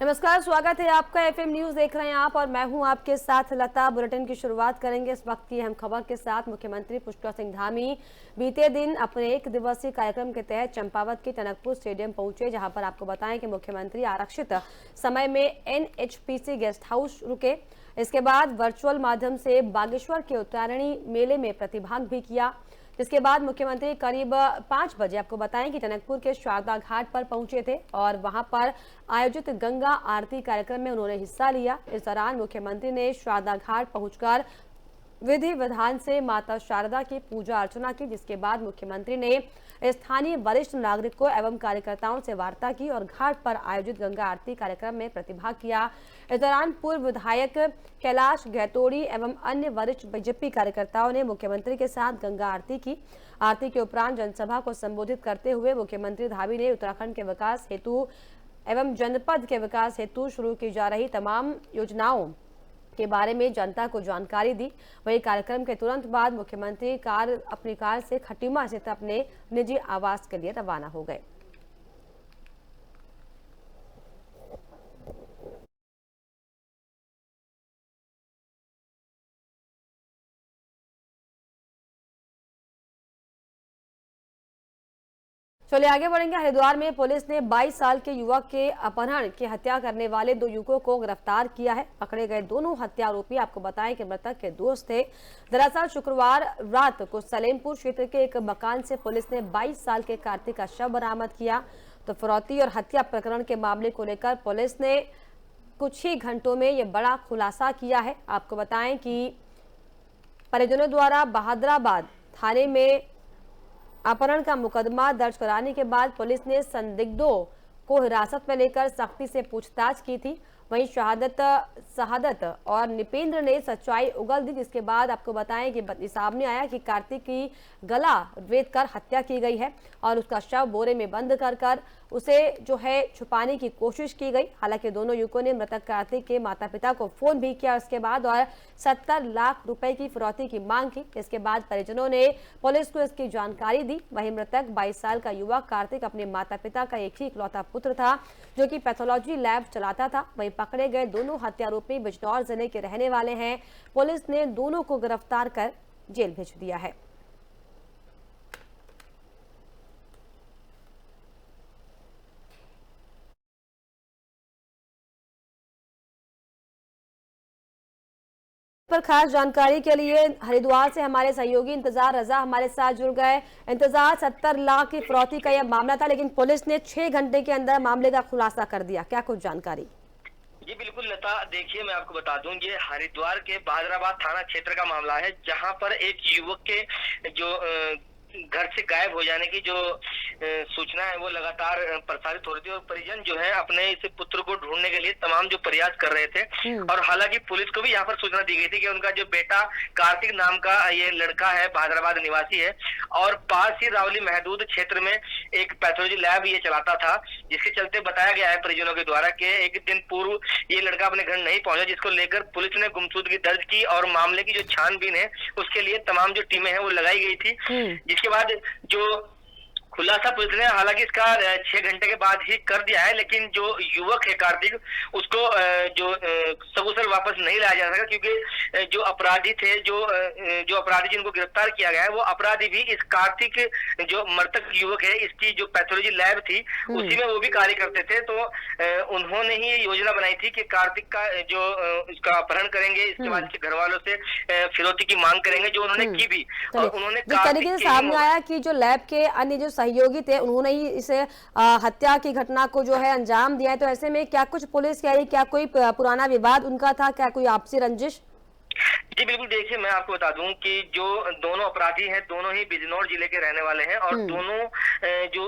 नमस्कार, स्वागत है आपका। एफएम न्यूज देख रहे हैं आप और मैं हूं आपके साथ लता। बुलेटिन की शुरुआत करेंगे इस वक्त की अहम खबर के साथ। मुख्यमंत्री पुष्कर सिंह धामी बीते दिन अपने 1 दिवसीय कार्यक्रम के तहत चंपावत के टनकपुर स्टेडियम पहुंचे, जहां पर आपको बताएं कि मुख्यमंत्री आरक्षित समय में एनएचपीसी गेस्ट हाउस रुके। इसके बाद वर्चुअल माध्यम से बागेश्वर के उत्तरायणी मेले में प्रतिभाग भी किया, जिसके बाद मुख्यमंत्री करीब 5 बजे आपको बताएं कि टनकपुर के शारदा घाट पर पहुंचे थे और वहां पर आयोजित गंगा आरती कार्यक्रम में उन्होंने हिस्सा लिया। इस दौरान मुख्यमंत्री ने शारदा घाट पहुंचकर विधि विधान से माता शारदा की पूजा अर्चना की, जिसके बाद मुख्यमंत्री ने स्थानीय वरिष्ठ नागरिकों एवं कार्यकर्ताओं से वार्ता की और घाट पर आयोजित गंगा आरती कार्यक्रम में प्रतिभाग किया। इस दौरान पूर्व विधायक कैलाश गहतोड़ी एवं अन्य वरिष्ठ बीजेपी कार्यकर्ताओं ने मुख्यमंत्री के साथ गंगा आरती की। आरती के उपरांत जनसभा को संबोधित करते हुए मुख्यमंत्री धामी ने उत्तराखंड के विकास हेतु एवं जनपद के विकास हेतु शुरू की जा रही तमाम योजनाओं के बारे में जनता को जानकारी दी। वहीं कार्यक्रम के तुरंत बाद मुख्यमंत्री अपनी कार से खटीमा स्थित अपने निजी आवास के लिए रवाना हो गए। चलिए आगे बढ़ेंगे। हरिद्वार में पुलिस ने 22 साल के युवक के अपहरण की हत्या करने वाले 2 युवकों को गिरफ्तार किया है। पकड़े गए दोनों हत्या आरोपी आपको बताएं कि मृतक के दोस्त थे। दरअसल शुक्रवार रात को सलेमपुर क्षेत्र के एक मकान से पुलिस ने 22 साल के कार्तिक का शव बरामद किया। तो फिरौती और हत्या प्रकरण के मामले को लेकर पुलिस ने कुछ ही घंटों में यह बड़ा खुलासा किया है। आपको बताएं कि परिजनों द्वारा बहादुराबाद थाने में अपहरण का मुकदमा दर्ज कराने के बाद पुलिस ने संदिग्धों को हिरासत में लेकर सख्ती से पूछताछ की थी। वहीं शहादत और निपेंद्र ने सच्चाई उगल दी, जिसके बाद आपको बताएं कि सामने आया कि कार्तिक की गला रेत कर हत्या की गई है और उसका शव बोरे में बंद कर उसे जो है छुपाने की कोशिश की गई। हालांकि दोनों युवकों ने मृतक कार्तिक के माता पिता को फोन भी किया उसके बाद और 70 लाख रुपए की फिरौती की मांग की। इसके बाद परिजनों ने पुलिस को इसकी जानकारी दी। वहीं मृतक 22 साल का युवक कार्तिक अपने माता पिता का एक ही इकलौता पुत्र था, जो कि पैथोलॉजी लैब चलाता था। वहीं पकड़े गए दोनों हत्या आरोपी बिजनौर जिले के रहने वाले हैं। पुलिस ने दोनों को गिरफ्तार कर जेल भेज दिया है। पर खास जानकारी के लिए हरिद्वार से हमारे सहयोगी इंतजार रजा हमारे साथ जुड़ गए। इंतजार, 70 लाख की फिरौती का यह मामला था, लेकिन पुलिस ने 6 घंटे के अंदर मामले का खुलासा कर दिया। क्या कुछ जानकारी? जी बिल्कुल लता, देखिए मैं आपको बता दूं, ये हरिद्वार के बहादुराबाद थाना क्षेत्र का मामला है, जहां पर एक युवक के जो घर से गायब हो जाने की जो सूचना है वो लगातार प्रसारित हो रही थी और परिजन जो है अपने इस पुत्र को ढूंढने के लिए तमाम जो प्रयास कर रहे थे। और हालांकि पुलिस को भी यहाँ पर सूचना दी गई थी कि उनका जो बेटा कार्तिक नाम का ये लड़का है, बहादुराबाद निवासी है और पास ही रावली महदूद क्षेत्र में एक पैथोलॉजी लैब ये चलाता था, जिसके चलते बताया गया है परिजनों के द्वारा कि एक दिन पूर्व ये लड़का अपने घर नहीं पहुंचा, जिसको लेकर पुलिस ने गुमशुदगी दर्ज की और मामले की जो छानबीन है उसके लिए तमाम जो टीमें हैं वो लगाई गई थी। जिसके बाद जो खुलासा पुलिस ने हालांकि इसका 6 घंटे के बाद ही कर दिया है, लेकिन जो युवक है कार्तिक उसको जो सकुशल वापस नहीं लाया जा सका, क्योंकि जो अपराधी थे, जो अपराधी जिनको गिरफ्तार किया गया है वो अपराधी भी इस कार्तिक जो मृतक युवक है इसकी जो पैथोलॉजी लैब थी उसी में वो भी कार्य करते थे। तो उन्होंने ही ये योजना बनाई थी कि कार्तिक का जो इसका अपहरण करेंगे, इसके बाद इसके घर वालों से फिरौती की मांग करेंगे, जो उन्होंने की भी। और उन्होंने जिस तरीके से सामने आया कि जो लैब के अन्य जो सहयोगी थे उन्होंने ही इसे हत्या की घटना को जो है अंजाम दिया है, तो ऐसे में क्या कुछ पुलिस कह रही, क्या कोई पुराना विवाद उनका था, क्या कोई आपसी रंजिश? जी बिल्कुल, देखिए मैं आपको बता दूं कि जो दोनों अपराधी हैं दोनों ही बिजनौर जिले के रहने वाले हैं और दोनों जो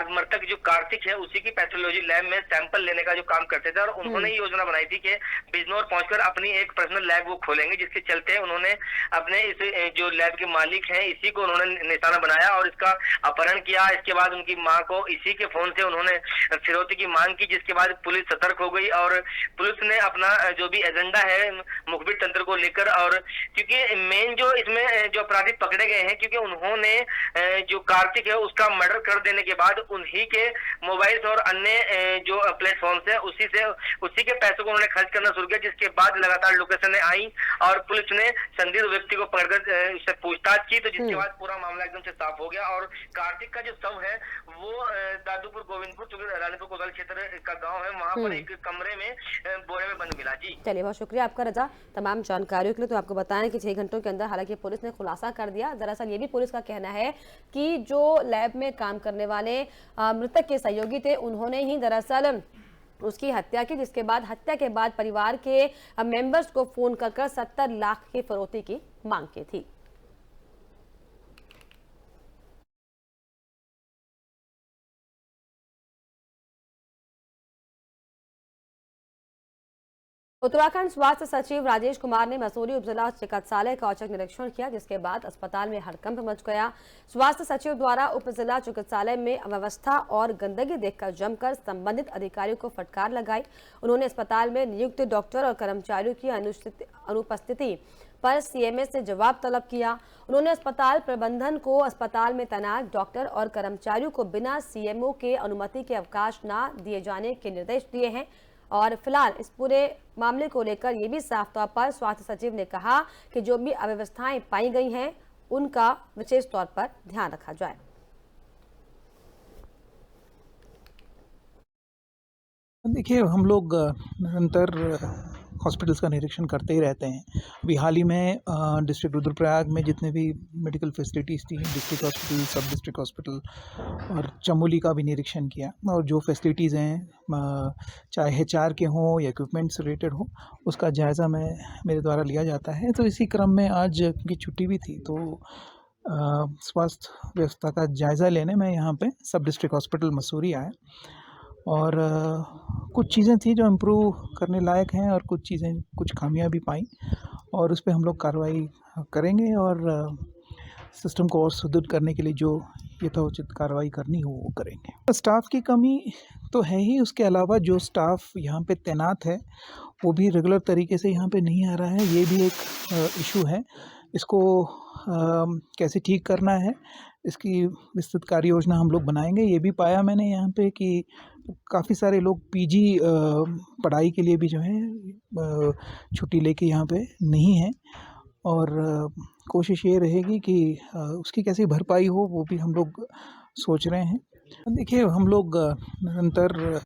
मृतक जो कार्तिक है उसी की पैथोलॉजी लैब में सैंपल लेने का जो काम करते थे और उन्होंने ही योजना बनाई थी कि बिजनौर पहुंचकर अपनी एक पर्सनल लैब वो खोलेंगे, जिसके चलते उन्होंने अपने इस जो लैब के मालिक हैं इसी को उन्होंने निशाना बनाया और इसका अपहरण किया। इसके बाद उनकी माँ को इसी के फोन से उन्होंने फिरौती की मांग की, जिसके बाद पुलिस सतर्क हो गई और पुलिस ने अपना जो भी एजेंडा है मुखबिर तंत्र को लेकर और क्योंकि मेन जो इसमें जो अपराधी पकड़े गए हैं, क्योंकि उन्होंने जो कार्तिक है उसका मर्डर कर देने के बाद उन्हीं के मोबाइल और अन्य जो प्लेटफॉर्म है उसी के पैसों को उन्होंने खर्च करना शुरू किया, जिसके बाद लगातार लोकेशन आई और पुलिस ने संदिग्ध व्यक्ति को पकड़कर उससे पूछताछ की, तो जिसके बाद पूरा मामला एकदम से साफ हो गया। और कार्तिक का जो शव है वो दादूपुर गोविंदपुर, जो रानीपुर कोतवाली क्षेत्र का गांव है, वहां पर एक कमरे में बोरे में बंद मिला। जी चलिए, बहुत शुक्रिया आपका रजा तमाम जानकारियों के लिए। तो आपको बताएं कि 6 घंटों के अंदर हालांकि पुलिस ने खुलासा कर दिया। दरअसल ये भी पुलिस का कहना है कि जो लैब में काम करने वाले मृतक के सहयोगी थे, उन्होंने ही दरअसल उसकी हत्या की, जिसके बाद हत्या के बाद परिवार के मेंबर्स को फोन कर 70 लाख की फिरौती की मांग की थी। उत्तराखंड स्वास्थ्य सचिव राजेश कुमार ने मसूरी उपजिला चिकित्सालय का औचक निरीक्षण किया, जिसके बाद अस्पताल में हड़कंप मच गया। स्वास्थ्य सचिव द्वारा उपजिला चिकित्सालय में अव्यवस्था और गंदगी देखकर जमकर संबंधित अधिकारियों को फटकार लगाई। उन्होंने अस्पताल में नियुक्त डॉक्टर और कर्मचारियों की अनुपस्थिति पर सीएमएस से जवाब तलब किया। उन्होंने अस्पताल प्रबंधन को अस्पताल में तैनात डॉक्टर और कर्मचारियों को बिना सीएमओ के अनुमति के अवकाश न दिए जाने के निर्देश दिए हैं। और फिलहाल इस पूरे मामले को लेकर ये भी साफ तौर पर स्वास्थ्य सचिव ने कहा कि जो भी अव्यवस्थाएं पाई गई हैं उनका विशेष तौर पर ध्यान रखा जाए। देखिए, हम लोग निरंतर हॉस्पिटल्स का निरीक्षण करते ही रहते हैं। अभी हाल ही में डिस्ट्रिक्ट रुद्रप्रयाग में जितने भी मेडिकल फैसिलिटीज़ थी, डिस्ट्रिक्ट हॉस्पिटल, सब डिस्ट्रिक्ट हॉस्पिटल और चमोली का भी निरीक्षण किया। और जो फैसिलिटीज़ हैं, चाहे एचआर के हों या इक्विपमेंट से रिलेटेड हो, उसका जायज़ा मेरे द्वारा लिया जाता है। तो इसी क्रम में आज क्योंकि छुट्टी भी थी, तो स्वास्थ्य व्यवस्था का जायज़ा लेने में यहाँ पे सब डिस्ट्रिक्ट हॉस्पिटल मसूरी आया। और कुछ चीज़ें थी जो इम्प्रूव करने लायक हैं और कुछ खामियां भी पाई, और उस पर हम लोग कार्रवाई करेंगे और सिस्टम को और सुदृढ़ करने के लिए जो यथोचित कार्रवाई करनी हो वो करेंगे। स्टाफ की कमी तो है ही, उसके अलावा जो स्टाफ यहाँ पे तैनात है वो भी रेगुलर तरीके से यहाँ पे नहीं आ रहा है। ये भी एक इशू है। इसको कैसे ठीक करना है, इसकी विस्तृत कार्य योजना हम लोग बनाएंगे। ये भी पाया मैंने यहाँ पे कि काफ़ी सारे लोग पीजी पढ़ाई के लिए भी जो है छुट्टी लेके यहाँ पे नहीं हैं, और कोशिश ये रहेगी कि उसकी कैसी भरपाई हो वो भी हम लोग सोच रहे हैं। देखिए, हम लोग निरंतर